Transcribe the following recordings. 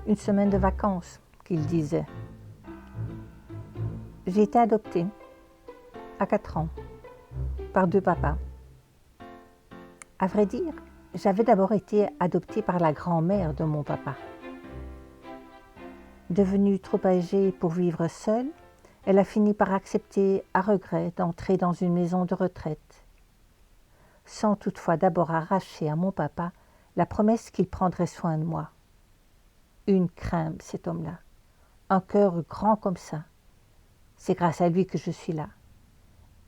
une semaine de vacances, qu'il disait. J'ai été adoptée à 4 ans par 2 papas. À vrai dire, j'avais d'abord été adoptée par la grand-mère de mon papa. Devenue trop âgée pour vivre seule, elle a fini par accepter à regret d'entrer dans une maison de retraite, sans toutefois d'abord arracher à mon papa la promesse qu'il prendrait soin de moi. Une crème, cet homme-là, un cœur grand comme ça. C'est grâce à lui que je suis là.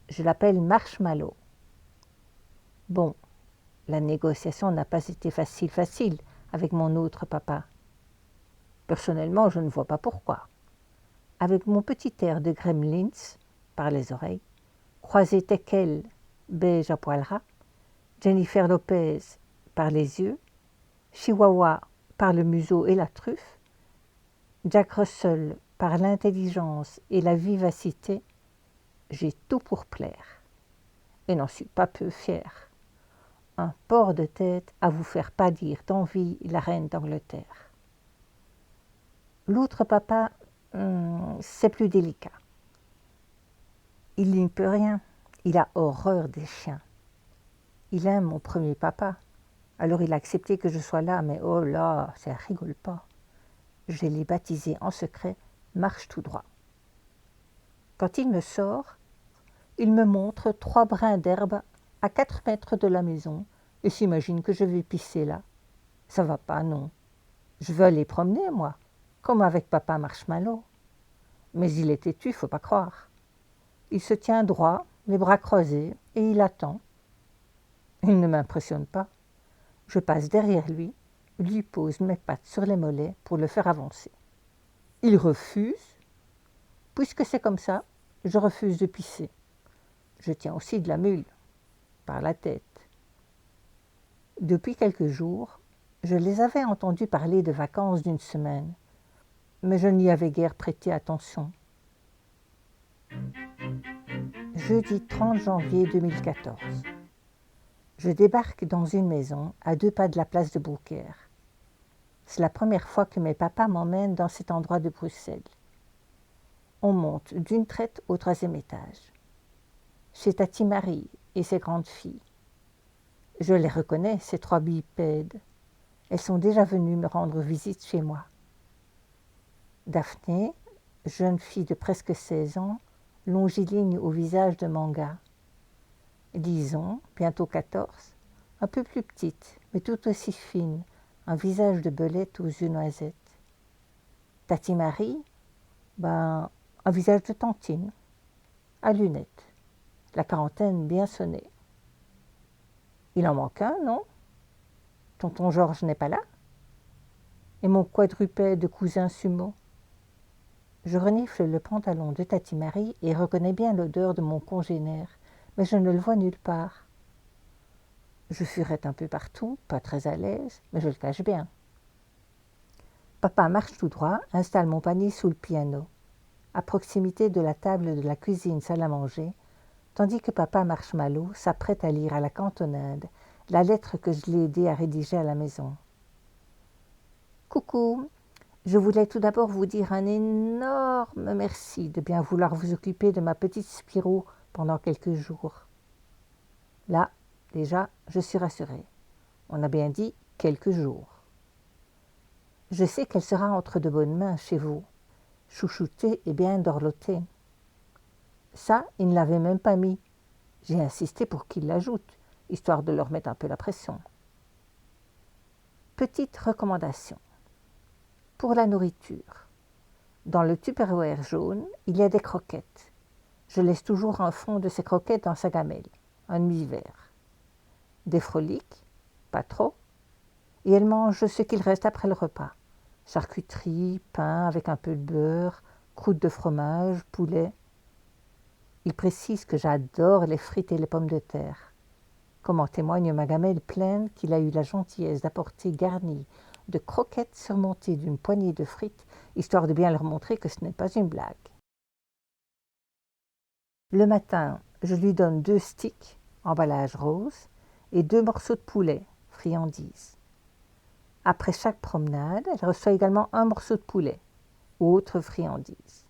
Je l'appelle Marshmallow. Bon, la négociation n'a pas été facile avec mon autre papa. Personnellement, je ne vois pas pourquoi. Avec mon petit air de gremlins par les oreilles, croisé teckel, beige à poil ras, Jennifer Lopez par les yeux, Chihuahua par le museau et la truffe, Jack Russell par l'intelligence et la vivacité, j'ai tout pour plaire. Et n'en suis pas peu fière. Un port de tête à vous faire pâlir d'envie la reine d'Angleterre. L'autre papa, c'est plus délicat. Il n'y peut rien. Il a horreur des chiens. Il aime mon premier papa. Alors il a accepté que je sois là, mais oh là, ça rigole pas. Je l'ai baptisé en secret Marche tout droit. Quand il me sort, il me montre 3 brins d'herbe à 4 mètres de la maison et s'imagine que je vais pisser là. Ça va pas, non. Je veux aller promener, moi, comme avec papa Marshmallow. Mais il est têtu, faut pas croire. Il se tient droit, les bras croisés, et il attend. Il ne m'impressionne pas. Je passe derrière lui, lui pose mes pattes sur les mollets pour le faire avancer. Il refuse. Puisque c'est comme ça, je refuse de pisser. Je tiens aussi de la mule, par la tête. Depuis quelques jours, je les avais entendus parler de vacances d'une semaine, mais je n'y avais guère prêté attention. Jeudi 30 janvier 2014. Je débarque dans une maison à 2 pas de la place de Beaucaire. C'est la première fois que mes papas m'emmènent dans cet endroit de Bruxelles. On monte d'une traite au 3e étage. Chez Tati Marie et ses grandes filles. Je les reconnais, ces 3 bipèdes. Elles sont déjà venues me rendre visite chez moi. Daphné, jeune fille de presque 16 ans, longiligne au visage de manga. Lison, bientôt 14, un peu plus petite, mais tout aussi fine, un visage de belette aux yeux noisettes. Tati Marie, un visage de tantine, à lunettes, la quarantaine bien sonnée. Il en manque un, non? Tonton Georges n'est pas là? Et mon quadrupède cousin sumo? Je renifle le pantalon de Tati Marie et reconnais bien l'odeur de mon congénère, mais je ne le vois nulle part. Je furette un peu partout, pas très à l'aise, mais je le cache bien. Papa marche tout droit, installe mon panier sous le piano, à proximité de la table de la cuisine salle à manger, tandis que papa Marshmallow s'apprête à lire à la cantonade la lettre que je l'ai aidé à rédiger à la maison. Coucou, je voulais tout d'abord vous dire un énorme merci de bien vouloir vous occuper de ma petite Spirou pendant quelques jours. Là, déjà, je suis rassurée. On a bien dit quelques jours. Je sais qu'elle sera entre de bonnes mains chez vous, chouchoutée et bien dorlotée. Ça, il ne l'avait même pas mis. J'ai insisté pour qu'il l'ajoute, histoire de leur mettre un peu la pression. Petite recommandation. Pour la nourriture. Dans le Tupperware jaune, il y a des croquettes. Je laisse toujours un fond de ces croquettes dans sa gamelle, un demi-verre. Des froliques, pas trop, et elle mange ce qu'il reste après le repas. Charcuterie, pain avec un peu de beurre, croûte de fromage, poulet. Il précise que j'adore les frites et les pommes de terre, comme en témoigne ma gamelle pleine qu'il a eu la gentillesse d'apporter garnie de croquettes surmontées d'une poignée de frites, histoire de bien leur montrer que ce n'est pas une blague. Le matin, je lui donne 2 sticks, emballage rose, et 2 morceaux de poulet, friandises. Après chaque promenade, elle reçoit également un morceau de poulet ou autre friandise.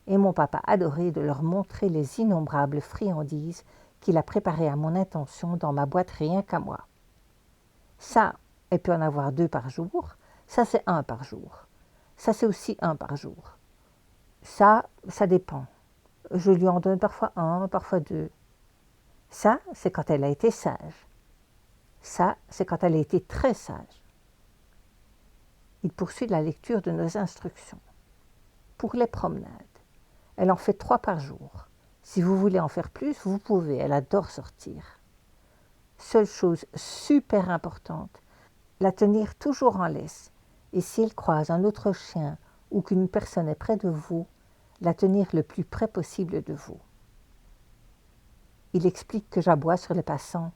Et mon papa adorait de leur montrer les innombrables friandises qu'il a préparées à mon intention dans ma boîte rien qu'à moi. Ça, elle peut en avoir 2 par jour. Ça, c'est 1 par jour. Ça, c'est aussi 1 par jour. Ça dépend. Je lui en donne parfois 1, parfois 2. Ça, c'est quand elle a été sage. Ça, c'est quand elle a été très sage. Il poursuit la lecture de nos instructions. Pour les promenades, elle en fait 3 par jour. Si vous voulez en faire plus, vous pouvez. Elle adore sortir. Seule chose super importante, la tenir toujours en laisse. Et si elle croise un autre chien ou qu'une personne est près de vous, la tenir le plus près possible de vous. Il explique que j'aboie sur les passants.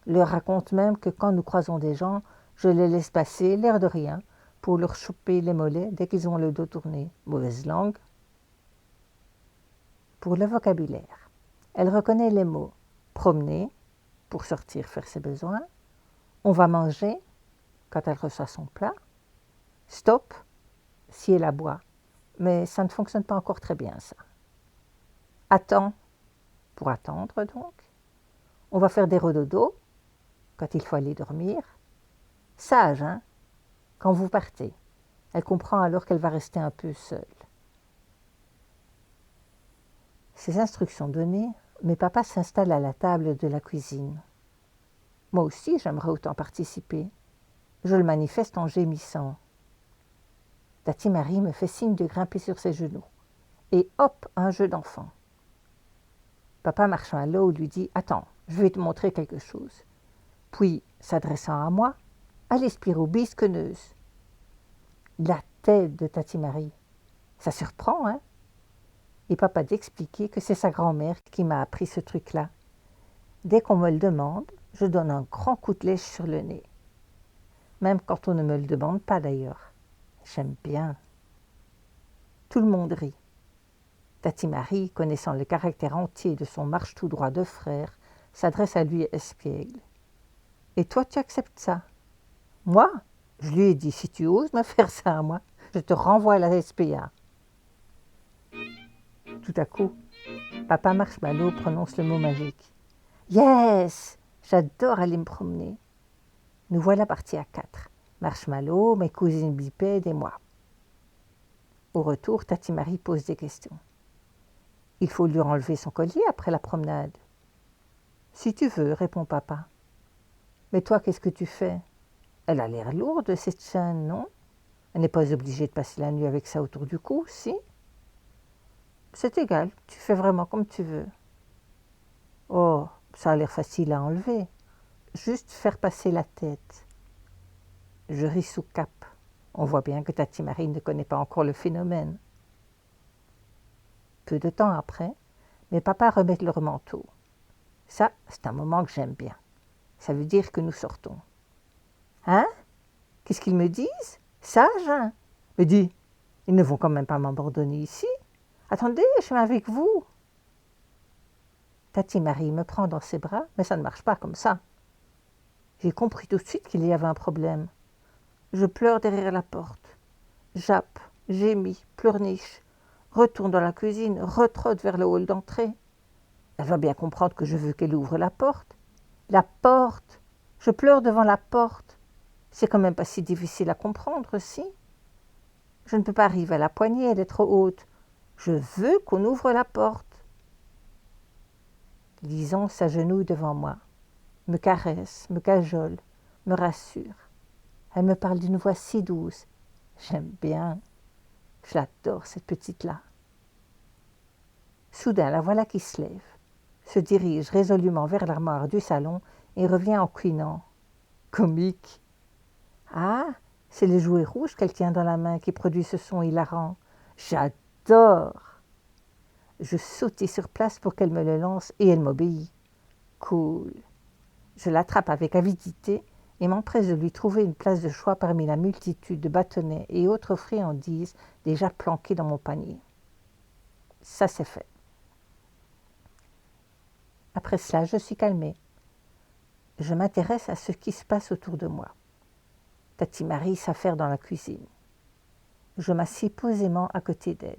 Leur raconte même que quand nous croisons des gens, je les laisse passer, l'air de rien, pour leur choper les mollets dès qu'ils ont le dos tourné. Mauvaise langue. Pour le vocabulaire, elle reconnaît les mots promener, pour sortir faire ses besoins, on va manger, quand elle reçoit son plat, stop, si elle aboie, mais ça ne fonctionne pas encore très bien ça. Attends, pour attendre donc. On va faire des redodos, quand il faut aller dormir. Sage, hein, quand vous partez. Elle comprend alors qu'elle va rester un peu seule. Ces instructions données, mes papas s'installent à la table de la cuisine. Moi aussi, j'aimerais autant participer. Je le manifeste en gémissant. Tati Marie me fait signe de grimper sur ses genoux. Et hop, un jeu d'enfant. Papa Marshmallow lui dit « Attends, je vais te montrer quelque chose. » Puis, s'adressant à moi, « Allez, Spirou, bisqueneuse. » La tête de Tati Marie. Ça surprend, hein? Et papa d'expliquer que c'est sa grand-mère qui m'a appris ce truc-là. Dès qu'on me le demande, je donne un grand coup de lèche sur le nez. Même quand on ne me le demande pas d'ailleurs. J'aime bien. Tout le monde rit. Tati Marie, connaissant le caractère entier de son marche-tout-droit de frère, s'adresse à lui espiègle. « Et toi, tu acceptes ça ?»« Moi ?» Je lui ai dit « Si tu oses me faire ça à moi, je te renvoie à la SPA. » Tout à coup, Papa Marshmallow prononce le mot magique. « Yes ! J'adore aller me promener. » Nous voilà partis à 4. Marshmallow, mes cousines bipèdes et moi. Au retour, Tati Marie pose des questions. « Il faut lui enlever son collier après la promenade. »« Si tu veux, répond papa. »« Mais toi, qu'est-ce que tu fais ? Elle a l'air lourde, cette chaîne, non ? Elle n'est pas obligée de passer la nuit avec ça autour du cou, si ? » ?»« C'est égal, tu fais vraiment comme tu veux. »« Oh, ça a l'air facile à enlever. Juste faire passer la tête. » Je ris sous cap. On voit bien que Tati Marie ne connaît pas encore le phénomène. Peu de temps après, mes papas remettent leur manteau. Ça, c'est un moment que j'aime bien. Ça veut dire que nous sortons. Hein ? Qu'est-ce qu'ils me disent ? Sage, hein ? Mais dis, ils ne vont quand même pas m'abandonner ici. Attendez, je suis avec vous. Tati Marie me prend dans ses bras, mais ça ne marche pas comme ça. J'ai compris tout de suite qu'il y avait un problème. Je pleure derrière la porte. Jappe, gémis, pleurniche, retourne dans la cuisine, retrotte vers le hall d'entrée. Elle va bien comprendre que je veux qu'elle ouvre la porte. La porte ! Je pleure devant la porte. C'est quand même pas si difficile à comprendre, si. Je ne peux pas arriver à la poignée, elle est trop haute. Je veux qu'on ouvre la porte. Lison s'agenouille devant moi, me caresse, me cajole, me rassure. Elle me parle d'une voix si douce. J'aime bien. Je l'adore, cette petite-là. Soudain, la voilà qui se lève, se dirige résolument vers l'armoire du salon et revient en couinant. Comique. Ah, c'est le jouet rouge qu'elle tient dans la main qui produit ce son hilarant. J'adore. Je sautai sur place pour qu'elle me le lance et elle m'obéit. Cool. Je l'attrape avec avidité et m'empresse de lui trouver une place de choix parmi la multitude de bâtonnets et autres friandises déjà planquées dans mon panier. Ça, c'est fait. Après cela, je suis calmée. Je m'intéresse à ce qui se passe autour de moi. Tati Marie s'affaire dans la cuisine. Je m'assis posément à côté d'elle.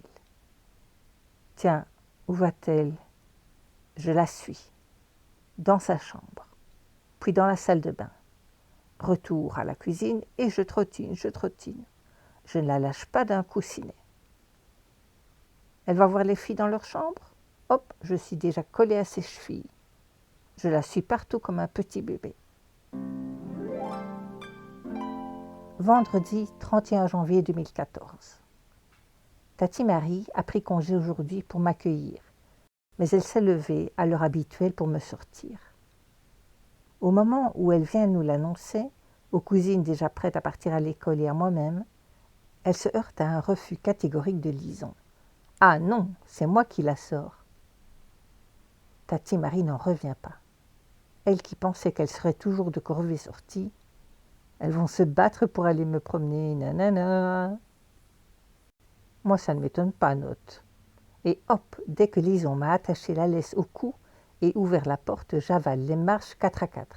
Tiens, où va-t-elle? Je la suis. Dans sa chambre, puis dans la salle de bain. Retour à la cuisine et je trottine. Je ne la lâche pas d'un coussinet. Elle va voir les filles dans leur chambre. Hop, je suis déjà collée à ses chevilles. Je la suis partout comme un petit bébé. Vendredi 31 janvier 2014. Tati Marie a pris congé aujourd'hui pour m'accueillir, mais elle s'est levée à l'heure habituelle pour me sortir. Au moment où elle vient nous l'annoncer, aux cousines déjà prêtes à partir à l'école et à moi-même, elle se heurte à un refus catégorique de Lison. « Ah non, c'est moi qui la sors. » Tati Marie n'en revient pas. Elle qui pensait qu'elle serait toujours de corvée sortie, elles vont se battre pour aller me promener, nanana. Moi, ça ne m'étonne pas, note. Et hop, dès que Lison m'a attaché la laisse au cou et ouvert la porte, j'avale les marches 4 à 4.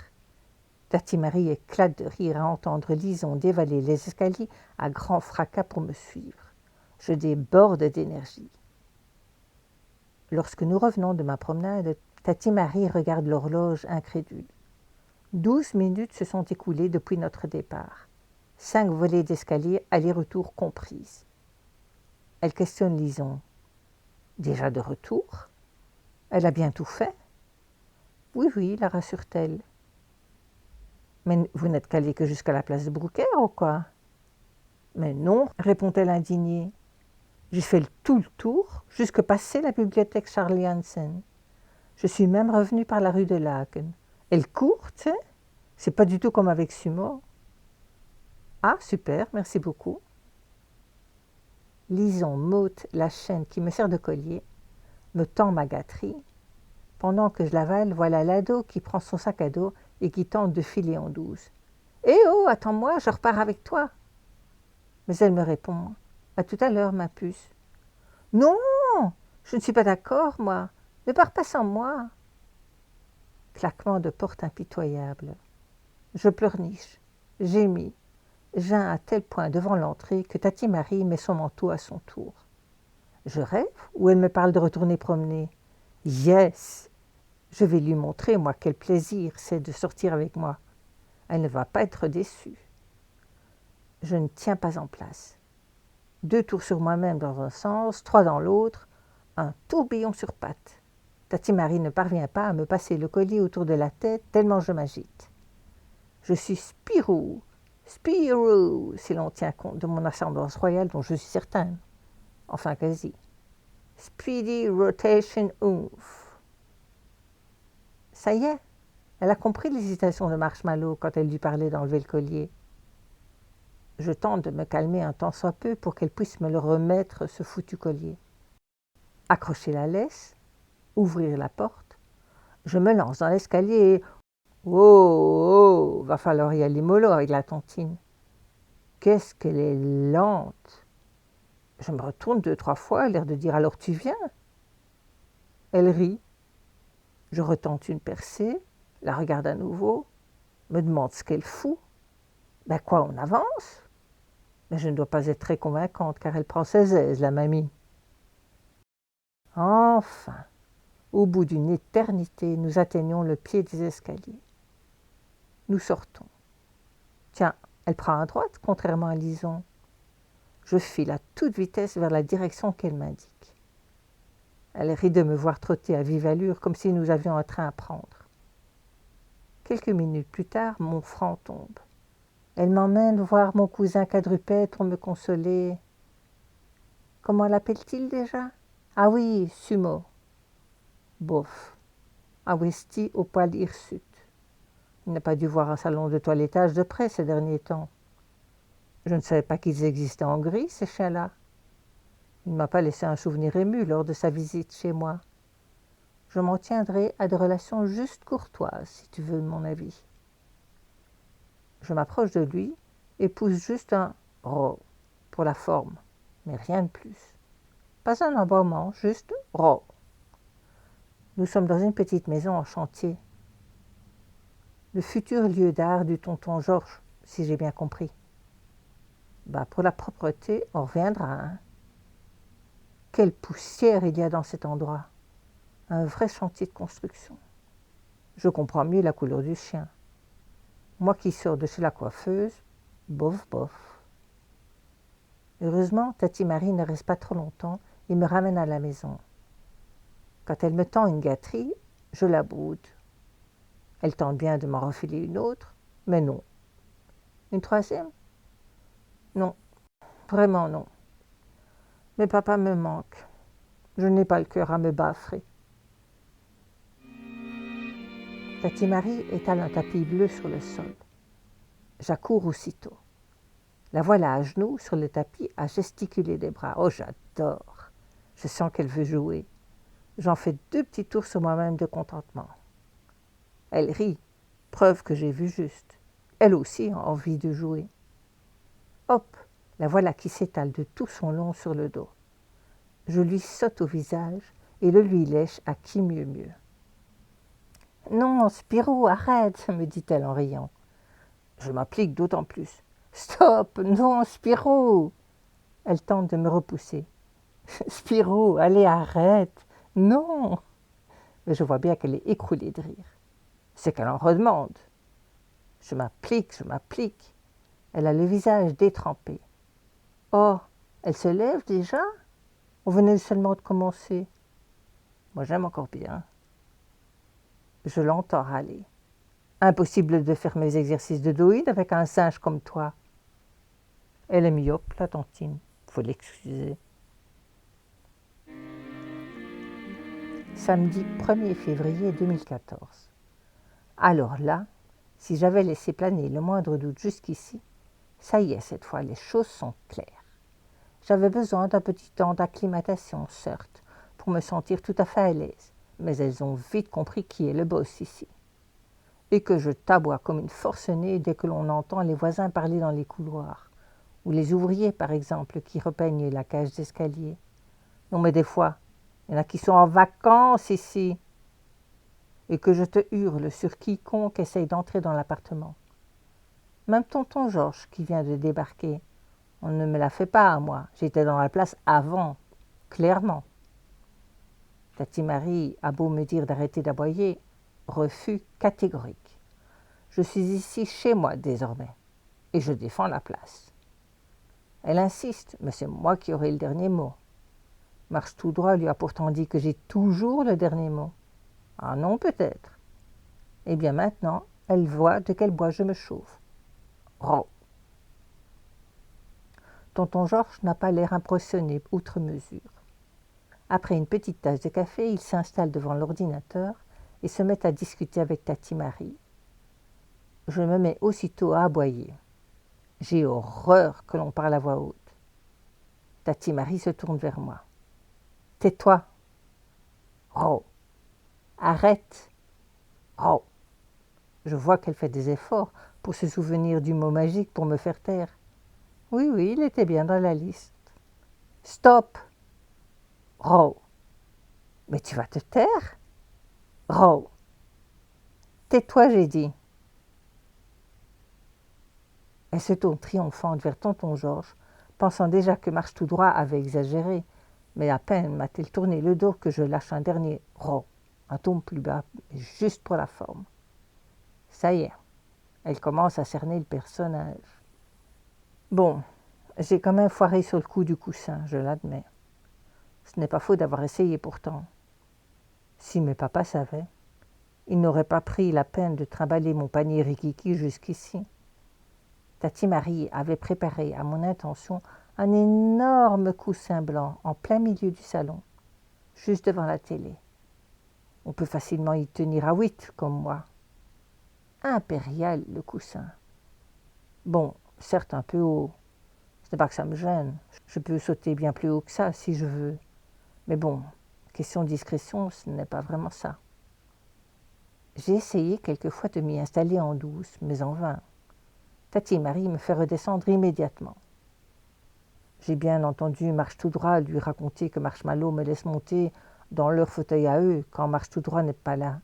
Tati Marie éclate de rire à entendre Lison dévaler les escaliers à grand fracas pour me suivre. Je déborde d'énergie. Lorsque nous revenons de ma promenade, Tati Marie regarde l'horloge incrédule. 12 minutes se sont écoulées depuis notre départ. 5 volées d'escalier, aller-retour comprises. Elle questionne Lison. Déjà de retour? Elle a bien tout fait? Oui, la rassure-t-elle. Mais vous n'êtes qu'allée que jusqu'à la place de Brouckère ou quoi? Mais non, répond-elle indignée. J'ai fait tout le tour, jusque passer la bibliothèque Charlie Hansen. Je suis même revenue par la rue de Laken. Elle court, tu sais? C'est pas du tout comme avec Sumo. Ah, super, merci beaucoup. Lison m'ôte la chaîne qui me sert de collier, me tend ma gâterie. Pendant que je l'avale, voilà l'ado qui prend son sac à dos et qui tente de filer en 12. « Eh oh, attends-moi, je repars avec toi !» Mais elle me répond. « À tout à l'heure, ma puce. »« Non, je ne suis pas d'accord, moi. Ne pars pas sans moi. » Claquement de porte impitoyable. Je pleurniche, gémis, geins à tel point devant l'entrée que Tati Marie met son manteau à son tour. Je rêve ou elle me parle de retourner promener? Yes! Je vais lui montrer, moi, quel plaisir c'est de sortir avec moi. Elle ne va pas être déçue. Je ne tiens pas en place. 2 tours sur moi-même dans un sens, 3 dans l'autre, un tourbillon sur pattes. Tati Marie ne parvient pas à me passer le collier autour de la tête tellement je m'agite. Je suis Spirou, si l'on tient compte de mon ascendance royale dont je suis certaine. Enfin, quasi. Speedy rotation oomph. Ça y est, elle a compris l'hésitation de Marshmallow quand elle lui parlait d'enlever le collier. Je tente de me calmer un tant soit peu pour qu'elle puisse me le remettre, ce foutu collier. Accrocher la laisse, ouvrir la porte, je me lance dans l'escalier et « Oh, va falloir y aller mollo avec la tontine. Qu'est-ce qu'elle est lente !» Je me retourne 2-3 fois, l'air de dire « Alors tu viens ?» Elle rit. Je retente une percée, la regarde à nouveau, me demande ce qu'elle fout. Ben quoi, on avance? Mais je ne dois pas être très convaincante car elle prend ses aises, la mamie. Enfin, au bout d'une éternité, nous atteignons le pied des escaliers. Nous sortons. Tiens, elle prend à droite, contrairement à Lison. Je file à toute vitesse vers la direction qu'elle m'indique. Elle rit de me voir trotter à vive allure comme si nous avions un train à prendre. Quelques minutes plus tard, mon franc tombe. Elle m'emmène voir mon cousin quadrupède pour me consoler. Comment l'appelle-t-il déjà? Ah oui, Sumo. Bof. Awesti au poil hirsute. Il n'a pas dû voir un salon de toilettage de près ces derniers temps. Je ne savais pas qu'ils existaient en gris, ces chiens-là. Il ne m'a pas laissé un souvenir ému lors de sa visite chez moi. Je m'en tiendrai à des relations juste courtoises, si tu veux mon avis. Je m'approche de lui et pousse juste un « ro » pour la forme, mais rien de plus. Pas un aboiement, juste « ro ». Nous sommes dans une petite maison en chantier. Le futur lieu d'art du tonton Georges, si j'ai bien compris. Pour la propreté, on reviendra. Hein. Quelle poussière il y a dans cet endroit. Un vrai chantier de construction. Je comprends mieux la couleur du chien. Moi qui sors de chez la coiffeuse, bof bof. Heureusement, Tati Marie ne reste pas trop longtemps et me ramène à la maison. Quand elle me tend une gâterie, je la boude. Elle tente bien de m'en refiler une autre, mais non. Une troisième? Non, vraiment non. Mais papa me manque. Je n'ai pas le cœur à me baffrer. Tati Marie étale un tapis bleu sur le sol. J'accours aussitôt. La voilà à genoux sur le tapis à gesticuler des bras. Oh, j'adore. Je sens qu'elle veut jouer. J'en fais 2 petits tours sur moi-même de contentement. Elle rit, preuve que j'ai vu juste. Elle aussi a envie de jouer. Hop, la voilà qui s'étale de tout son long sur le dos. Je lui saute au visage et le lui lèche à qui mieux mieux. « Non, Spirou, arrête !» me dit-elle en riant. Je m'applique d'autant plus. « Stop, non, Spirou !» Elle tente de me repousser. « Spirou, allez, arrête !»« Non !» Mais je vois bien qu'elle est écroulée de rire. C'est qu'elle en redemande. Je m'applique. Elle a le visage détrempé. Oh, elle se lève déjà? On venait seulement de commencer. Moi, j'aime encore bien. Je l'entends râler. Impossible de faire mes exercices de doïde avec un singe comme toi. Elle est myope, la tantine. Faut l'excuser. Samedi 1er février 2014. Alors là, si j'avais laissé planer le moindre doute jusqu'ici, ça y est, cette fois, les choses sont claires. J'avais besoin d'un petit temps d'acclimatation, certes, pour me sentir tout à fait à l'aise, mais elles ont vite compris qui est le boss ici. Et que je taboie comme une forcenée dès que l'on entend les voisins parler dans les couloirs, ou les ouvriers, par exemple, qui repeignent la cage d'escalier. Non, mais des fois, il y en a qui sont en vacances ici, et que je te hurle sur quiconque essaye d'entrer dans l'appartement. Même tonton Georges, qui vient de débarquer, on ne me l'a fait pas à moi, j'étais dans la place avant, clairement. Tati Marie a beau me dire d'arrêter d'aboyer, refus catégorique. Je suis ici chez moi désormais, et je défends la place. Elle insiste, mais c'est moi qui aurai le dernier mot. Marche tout droit lui a pourtant dit que j'ai toujours le dernier mot. Ah non, peut-être. Eh bien maintenant, elle voit de quel bois je me chauffe. Oh. Tonton Georges n'a pas l'air impressionné outre mesure. Après une petite tasse de café, il s'installe devant l'ordinateur et se met à discuter avec Tati Marie. Je me mets aussitôt à aboyer. J'ai horreur que l'on parle à voix haute. Tati Marie se tourne vers moi. « Tais-toi !»« Oh !»« Arrête !»« Oh !» Je vois qu'elle fait des efforts pour se souvenir du mot magique pour me faire taire. Oui, il était bien dans la liste. « Stop !»« Oh !»« Mais tu vas te taire !»« Oh !»« Tais-toi, j'ai dit !» Elle se tourne triomphante vers tonton Georges, pensant déjà que Marche tout droit avait exagéré, mais à peine m'a-t-il tourné le dos que je lâche un dernier « Oh !» un ton plus bas, juste pour la forme. Ça y est, elle commence à cerner le personnage. Bon, j'ai quand même foiré sur le coup du coussin, je l'admets. Ce n'est pas faux d'avoir essayé pourtant. Si mes papas savaient, ils n'auraient pas pris la peine de trimballer mon panier rikiki jusqu'ici. Tati Marie avait préparé à mon intention un énorme coussin blanc en plein milieu du salon, juste devant la télé. On peut facilement y tenir à 8, comme moi. Impérial, le coussin. Bon, certes un peu haut. Ce n'est pas que ça me gêne. Je peux sauter bien plus haut que ça, si je veux. Mais bon, question de discrétion, ce n'est pas vraiment ça. J'ai essayé quelquefois de m'y installer en douce, mais en vain. Tati Marie me fait redescendre immédiatement. J'ai bien entendu Marche tout droit lui raconter que Marshmallow me laisse monter dans leur fauteuil à eux quand Marche tout droit n'est pas là,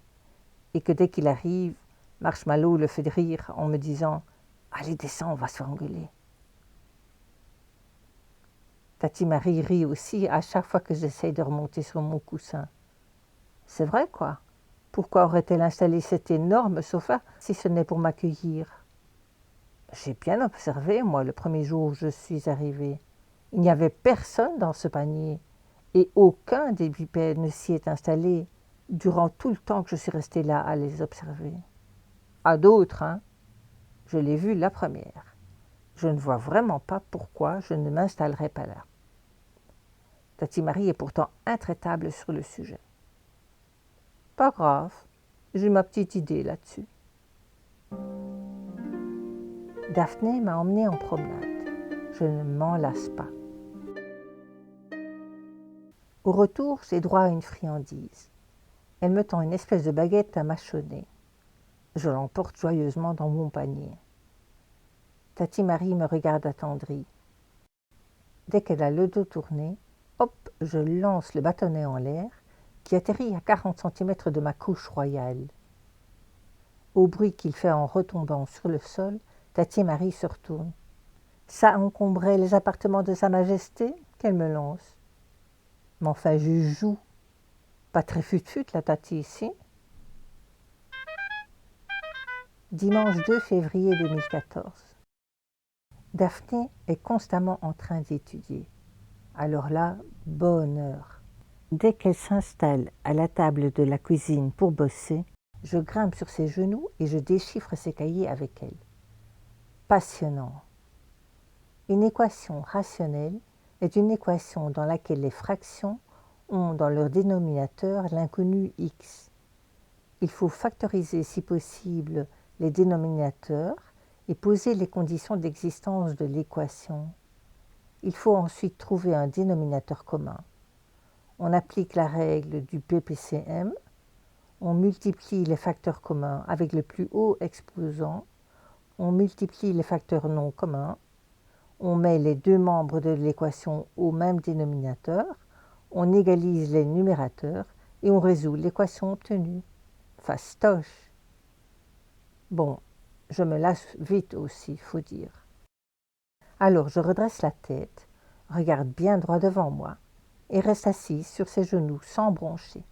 et que dès qu'il arrive, Marshmallow le fait rire en me disant « Allez, descends, on va se faire engueuler ». Tati Marie rit aussi à chaque fois que j'essaye de remonter sur mon coussin. C'est vrai, quoi. Pourquoi aurait-elle installé cet énorme sofa si ce n'est pour m'accueillir? J'ai bien observé, moi, le premier jour où je suis arrivée. Il n'y avait personne dans ce panier et aucun des bipèdes ne s'y est installé durant tout le temps que je suis restée là à les observer. À d'autres, hein. Je l'ai vu la première. Je ne vois vraiment pas pourquoi je ne m'installerais pas là. Tati Marie est pourtant intraitable sur le sujet. Pas grave, j'ai ma petite idée là-dessus. Daphné m'a emmenée en promenade. Je ne m'en lasse pas. Au retour, j'ai droit à une friandise. Elle me tend une espèce de baguette à mâchonner. Je l'emporte joyeusement dans mon panier. Tati Marie me regarde attendrie. Dès qu'elle a le dos tourné, hop, je lance le bâtonnet en l'air, qui atterrit à 40 cm de ma couche royale. Au bruit qu'il fait en retombant sur le sol, Tati Marie se retourne. Ça encombrait les appartements de Sa Majesté qu'elle me lance. Mais enfin, je joue. Pas très fut-fut la Tati ici. Dimanche 2 février 2014. Daphné est constamment en train d'étudier. Alors là, bonheur. Dès qu'elle s'installe à la table de la cuisine pour bosser, je grimpe sur ses genoux et je déchiffre ses cahiers avec elle. Passionnant. Une équation rationnelle est une équation dans laquelle les fractions ont dans leur dénominateur l'inconnu x. Il faut factoriser si possible les dénominateurs et poser les conditions d'existence de l'équation. Il faut ensuite trouver un dénominateur commun. On applique la règle du PPCM, on multiplie les facteurs communs avec le plus haut exposant, on multiplie les facteurs non communs, on met les deux membres de l'équation au même dénominateur, on égalise les numérateurs et on résout l'équation obtenue. Fastoche. Bon, je me lasse vite aussi, faut dire. Alors je redresse la tête, regarde bien droit devant moi et reste assise sur ses genoux sans broncher,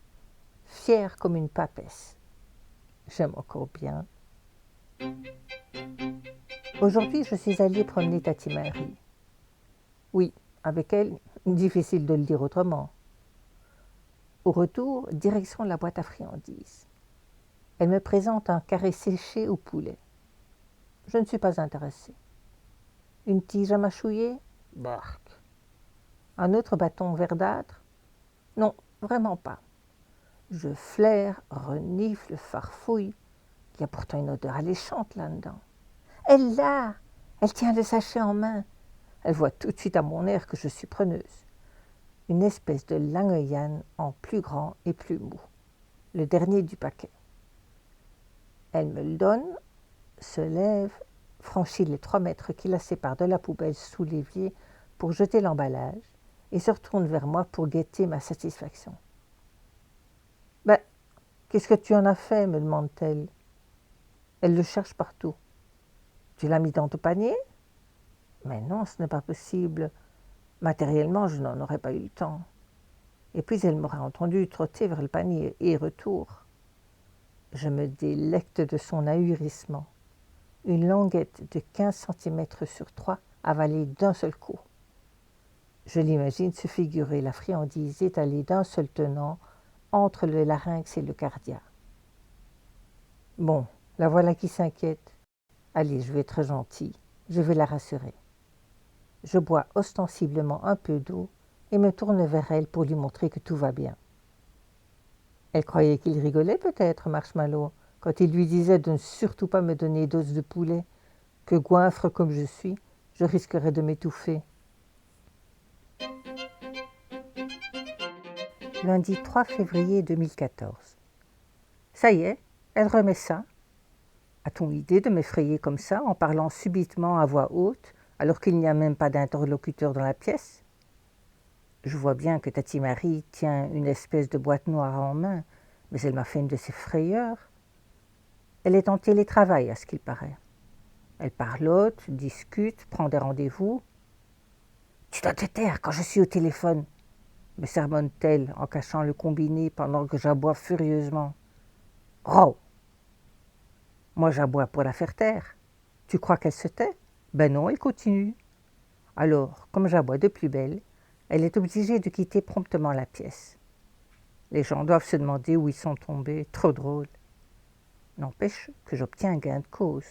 fière comme une papesse. J'aime encore bien. Aujourd'hui, je suis allée promener Tati Marie. Oui, avec elle, difficile de le dire autrement. Au retour, direction la boîte à friandises. Elle me présente un carré séché au poulet. Je ne suis pas intéressée. Une tige à mâchouiller? Bark. Un autre bâton verdâtre? Non, vraiment pas. Je flaire, renifle, farfouille. Il y a pourtant une odeur alléchante là-dedans. Elle l'a! Elle tient le sachet en main. Elle voit tout de suite à mon air que je suis preneuse. Une espèce de langoyane en plus grand et plus mou. Le dernier du paquet. Elle me le donne, se lève, franchit les 3 mètres qui la séparent de la poubelle sous l'évier pour jeter l'emballage et se retourne vers moi pour guetter ma satisfaction. « Ben, qu'est-ce que tu en as fait ?» me demande-t-elle. Elle le cherche partout. « Tu l'as mis dans ton panier ?»« Mais non, ce n'est pas possible. Matériellement, je n'en aurais pas eu le temps. » Et puis elle m'aurait entendu trotter vers le panier et retour. Je me délecte de son ahurissement. Une languette de 15 cm sur 3 avalée d'un seul coup. Je l'imagine se figurer la friandise étalée d'un seul tenant entre le larynx et le cardia. Bon, la voilà qui s'inquiète. Allez, je vais être gentille, je vais la rassurer. Je bois ostensiblement un peu d'eau et me tourne vers elle pour lui montrer que tout va bien. Elle croyait qu'il rigolait peut-être, Marshmallow, quand il lui disait de ne surtout pas me donner d'os de poulet, que goinfre comme je suis, je risquerais de m'étouffer. Lundi 3 février 2014. Ça y est, elle remet ça. A-t-on idée de m'effrayer comme ça en parlant subitement à voix haute alors qu'il n'y a même pas d'interlocuteur dans la pièce? Je vois bien que Tati Marie tient une espèce de boîte noire en main, mais elle m'a fait une de ses frayeurs. Elle est en télétravail, à ce qu'il paraît. Elle parlote, discute, prend des rendez-vous. Tu dois te taire quand je suis au téléphone, me sermonne-t-elle en cachant le combiné pendant que j'aboie furieusement. Oh! Moi j'aboie pour la faire taire. Tu crois qu'elle se tait? Ben non, elle continue. Alors, comme j'aboie de plus belle, elle est obligée de quitter promptement la pièce. Les gens doivent se demander où ils sont tombés, trop drôle. N'empêche que j'obtiens un gain de cause.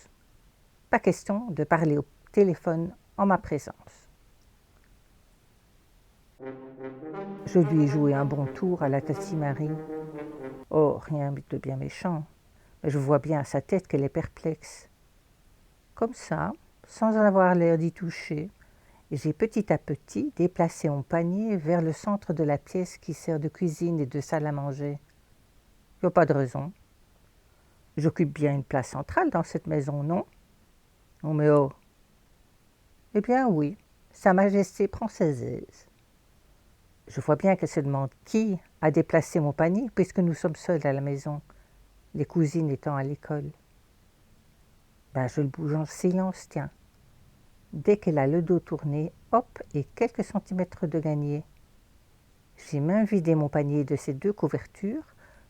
Pas question de parler au téléphone en ma présence. Je lui ai joué un bon tour à la Tati Marie. Oh, rien de bien méchant, mais je vois bien à sa tête qu'elle est perplexe. Comme ça, sans en avoir l'air d'y toucher, j'ai petit à petit déplacé mon panier vers le centre de la pièce qui sert de cuisine et de salle à manger. Il n'y a pas de raison. J'occupe bien une place centrale dans cette maison, non? Oh mais oh! Eh bien oui, Sa Majesté prend ses aises. Je vois bien qu'elle se demande qui a déplacé mon panier puisque nous sommes seuls à la maison, les cousines étant à l'école. Ben je le bouge en silence, tiens. Dès qu'elle a le dos tourné, hop, et quelques centimètres de gagné. J'ai même vidé mon panier de ces 2 couvertures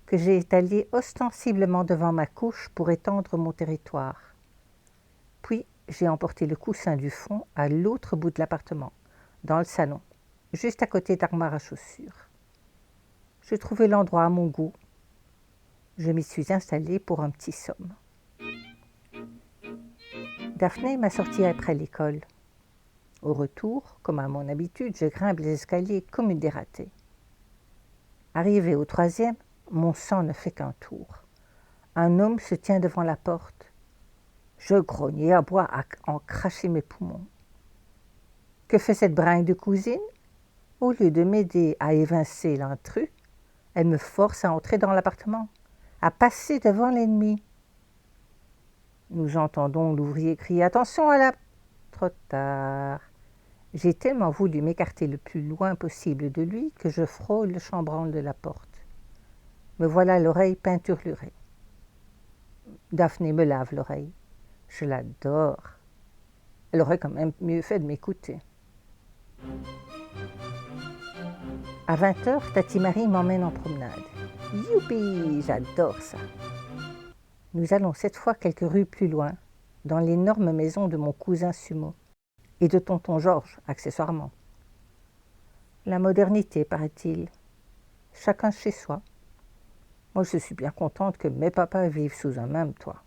que j'ai étalées ostensiblement devant ma couche pour étendre mon territoire. Puis, j'ai emporté le coussin du fond à l'autre bout de l'appartement, dans le salon, juste à côté d'armoire à chaussures. J'ai trouvé l'endroit à mon goût. Je m'y suis installée pour un petit somme. Daphné m'a sortie après l'école. Au retour, comme à mon habitude, je grimpe les escaliers comme une dératée. Arrivé au 3e, mon sang ne fait qu'un tour. Un homme se tient devant la porte. Je grogne et aboie à en cracher mes poumons. Que fait cette bringue de cousine? Au lieu de m'aider à évincer l'intrus, elle me force à entrer dans l'appartement, à passer devant l'ennemi. Nous entendons l'ouvrier crier « Attention à la... » Trop tard. J'ai tellement voulu m'écarter le plus loin possible de lui que je frôle le chambranle de la porte. Me voilà l'oreille peinturlurée. Daphné me lave l'oreille. Je l'adore. Elle aurait quand même mieux fait de m'écouter. À 20h, Tati Marie m'emmène en promenade. Youpi, j'adore ça. Nous allons cette fois quelques rues plus loin, dans l'énorme maison de mon cousin Sumo, et de tonton Georges, accessoirement. La modernité, paraît-il. Chacun chez soi. Moi, je suis bien contente que mes papas vivent sous un même toit.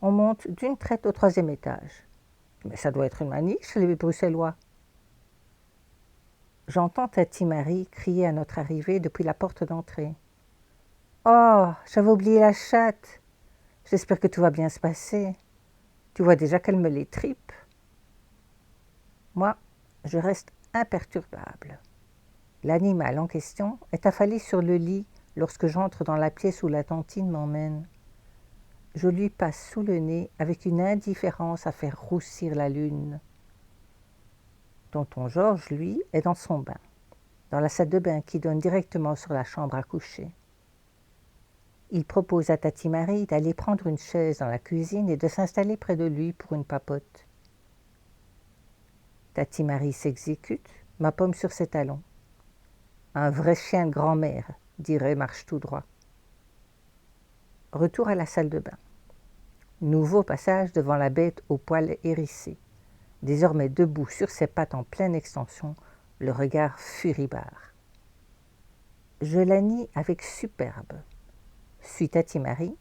On monte d'une traite au 3e étage. Mais ça doit être une maniche, les Bruxellois. J'entends Tati Marie crier à notre arrivée depuis la porte d'entrée. « Oh, j'avais oublié la chatte. J'espère que tout va bien se passer. Tu vois déjà qu'elle me les tripe. » Moi, je reste imperturbable. L'animal en question est affalé sur le lit lorsque j'entre dans la pièce où la tantine m'emmène. Je lui passe sous le nez avec une indifférence à faire roussir la lune. Tonton Georges, lui, est dans son bain, dans la salle de bain qui donne directement sur la chambre à coucher. Il propose à Tati Marie d'aller prendre une chaise dans la cuisine et de s'installer près de lui pour une papote. Tati Marie s'exécute, m'appomme sur ses talons. Un vrai chien de grand-mère, dirait Marche tout droit. Retour à la salle de bain. Nouveau passage devant la bête aux poils hérissés, désormais debout sur ses pattes en pleine extension, le regard furibard. Je la nie avec superbe. Suis Tati Marie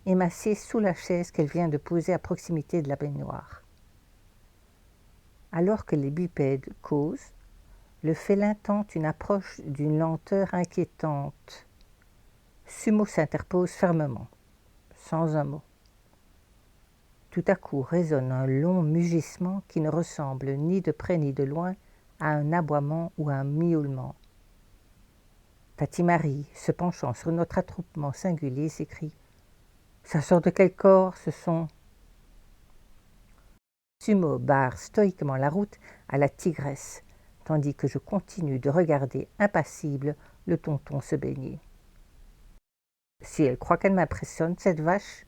et m'assieds sous la chaise qu'elle vient de poser à proximité de la baignoire. Alors que les bipèdes causent, le félin tente une approche d'une lenteur inquiétante. Sumo s'interpose fermement, sans un mot. Tout à coup résonne un long mugissement qui ne ressemble ni de près ni de loin à un aboiement ou à un miaulement. Tati Marie, se penchant sur notre attroupement singulier, s'écrie « Ça sort de quel corps, ce son ?» Sumo barre stoïquement la route à la tigresse, tandis que je continue de regarder impassible le tonton se baigner. Si elle croit qu'elle m'impressionne, cette vache,